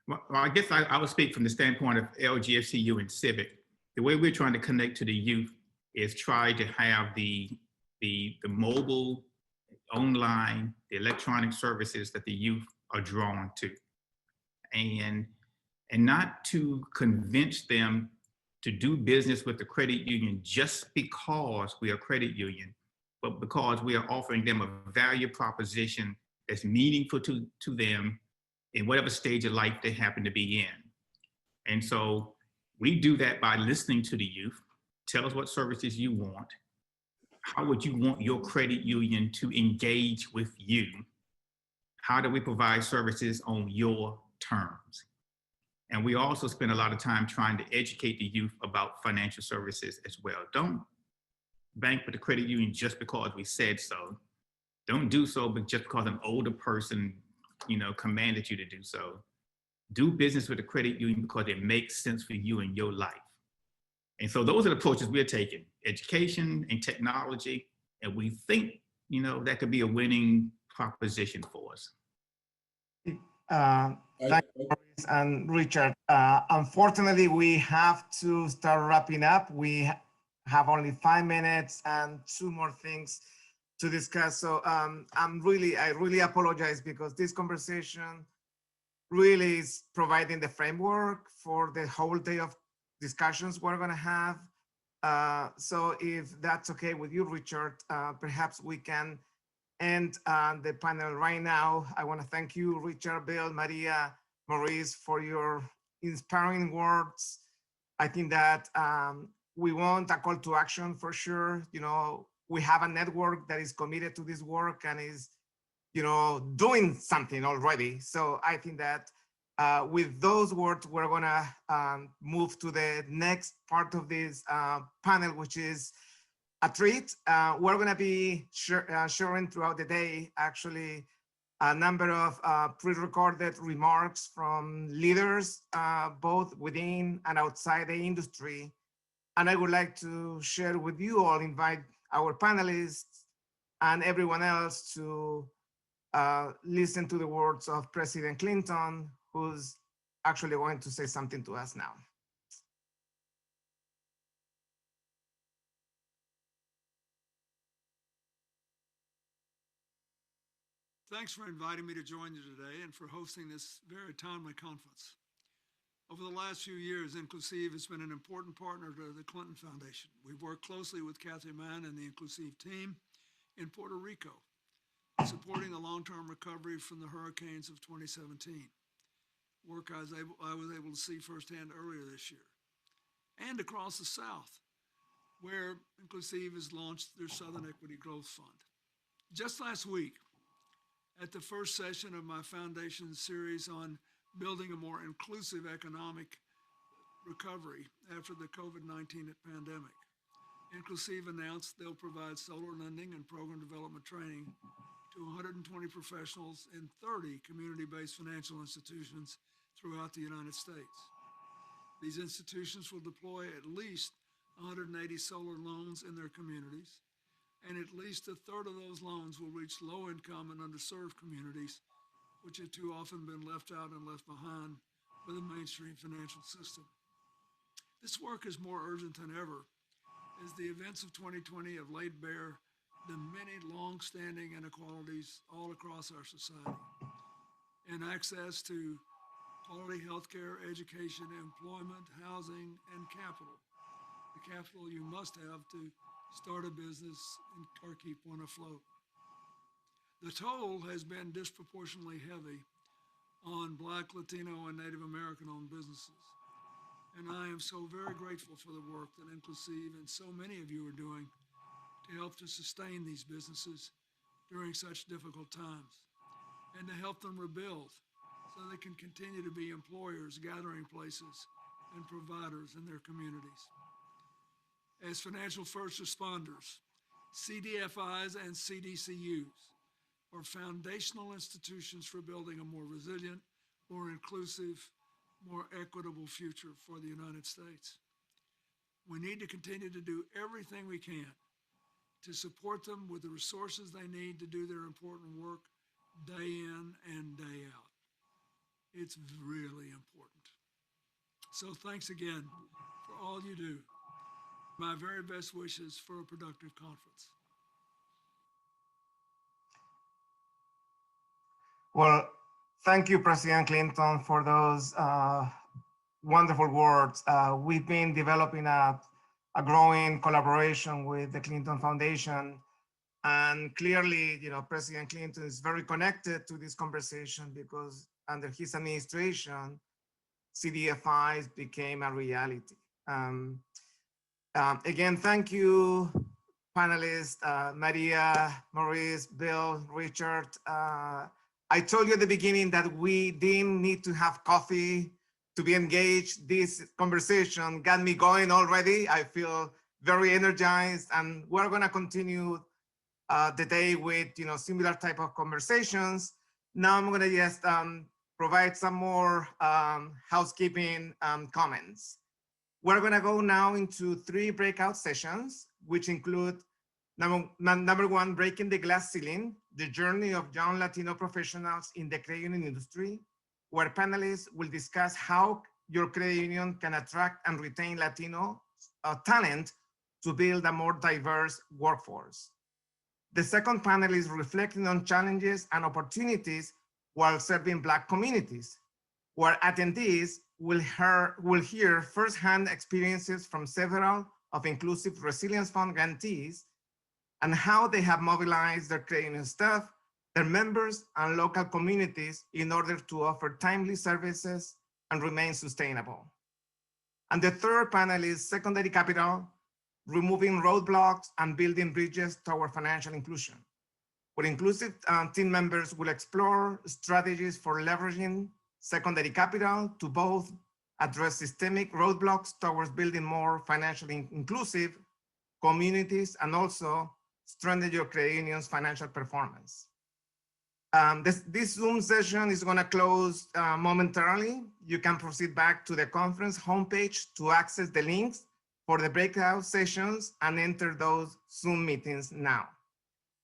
Well, I guess I would speak from the standpoint of LGFCU and Civic. The way we're trying to connect to the youth is try to have the mobile, online, the electronic services that the youth are drawn to. And not to convince them to do business with the credit union just because we are a credit union, but because we are offering them a value proposition that's meaningful to them in whatever stage of life they happen to be in. And so we do that by listening to the youth. Tell us what services you want. How would you want your credit union to engage with you? How do we provide services on your terms? And we also spend a lot of time trying to educate the youth about financial services as well. Don't bank with the credit union just because we said so. Don't do so but just because an older person, commanded you to do so. Do business with the credit union because it makes sense for you in your life. And so those are the approaches we're taking, education and technology. And we think, that could be a winning proposition for us. Thank you, Maurice and Richard. Unfortunately, we have to start wrapping up. We have only 5 minutes and two more things to discuss. So I really apologize because this conversation really is providing the framework for the whole day of discussions we're going to have. So if that's okay with you, Richard, perhaps we can end the panel right now. I want to thank you, Richard, Bill, Maria, Maurice, for your inspiring words. I think that we want a call to action for sure. You know, we have a network that is committed to this work and is, you know, doing something already. So I think that with those words, we're gonna move to the next part of this panel, which is a treat. We're gonna be sharing throughout the day, actually, a number of pre-recorded remarks from leaders, both within and outside the industry. And I would like to share with you all, invite our panelists and everyone else to listen to the words of President Clinton, who's actually going to say something to us now. Thanks for inviting me to join you today and for hosting this very timely conference. Over the last few years, Inclusiv has been an important partner to the Clinton Foundation. We've worked closely with Cathie and the Inclusiv team in Puerto Rico, supporting the long-term recovery from the hurricanes of 2017, work I was able to see firsthand earlier this year, and across the South, where Inclusiv has launched their Southern Equity Growth Fund. Just last week, at the first session of my foundation's series on building a more inclusive economic recovery after the COVID-19 pandemic, Inclusiv announced they'll provide solar lending and program development training to 120 professionals in 30 community-based financial institutions throughout the United States. These institutions will deploy at least 180 solar loans in their communities, and at least a third of those loans will reach low-income and underserved communities, which have too often been left out and left behind by the mainstream financial system. This work is more urgent than ever, as the events of 2020 have laid bare the many long-standing inequalities all across our society in access to quality healthcare, education, employment, housing, and capital. The capital you must have to start a business or keep one afloat. The toll has been disproportionately heavy on Black, Latino, and Native American-owned businesses. And I am so very grateful for the work that Inclusiv and so many of you are doing to help to sustain these businesses during such difficult times and to help them rebuild so they can continue to be employers, gathering places, and providers in their communities. As financial first responders, CDFIs and CDCUs are foundational institutions for building a more resilient, more inclusive, more equitable future for the United States. We need to continue to do everything we can to support them with the resources they need to do their important work day in and day out. It's really important. So thanks again for all you do. My very best wishes for a productive conference. Well, thank you, President Clinton, for those wonderful words. We've been developing a growing collaboration with the Clinton Foundation. And clearly, you know, President Clinton is very connected to this conversation because under his administration, CDFIs became a reality. Again, thank you, panelists, Maria, Maurice, Bill, Richard. I told you at the beginning that we didn't need to have coffee to be engaged. This conversation got me going already. I feel very energized, and we're gonna continue the day with, you know, similar type of conversations. Now I'm gonna just provide some more housekeeping comments. We're gonna go now into 3 breakout sessions, which include number 1, breaking the glass ceiling, the journey of young Latino professionals in the credit union industry. where panelists will discuss how your credit union can attract and retain Latino talent to build a more diverse workforce. The second panel is reflecting on challenges and opportunities while serving Black communities, where attendees will hear firsthand experiences from several of Inclusive Resilience Fund grantees and how they have mobilized their credit union staff, their members, and local communities in order to offer timely services and remain sustainable. And the third panel is secondary capital, removing roadblocks and building bridges toward financial inclusion, where Inclusive team members will explore strategies for leveraging secondary capital to both address systemic roadblocks towards building more financially inclusive communities and also strengthen your credit union's financial performance. This Zoom session is going to close momentarily. You can proceed back to the conference homepage to access the links for the breakout sessions and enter those Zoom meetings now.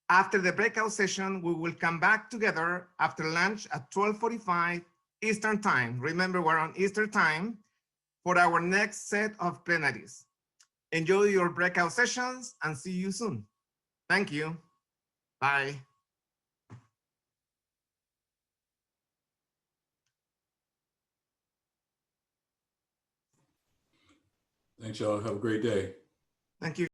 After the breakout session, we will come back together after lunch at 12:45 Eastern Time. Remember, we're on Eastern Time for our next set of plenaries. Enjoy your breakout sessions and see you soon. Thank you. Bye. Thanks, y'all. Have a great day. Thank you.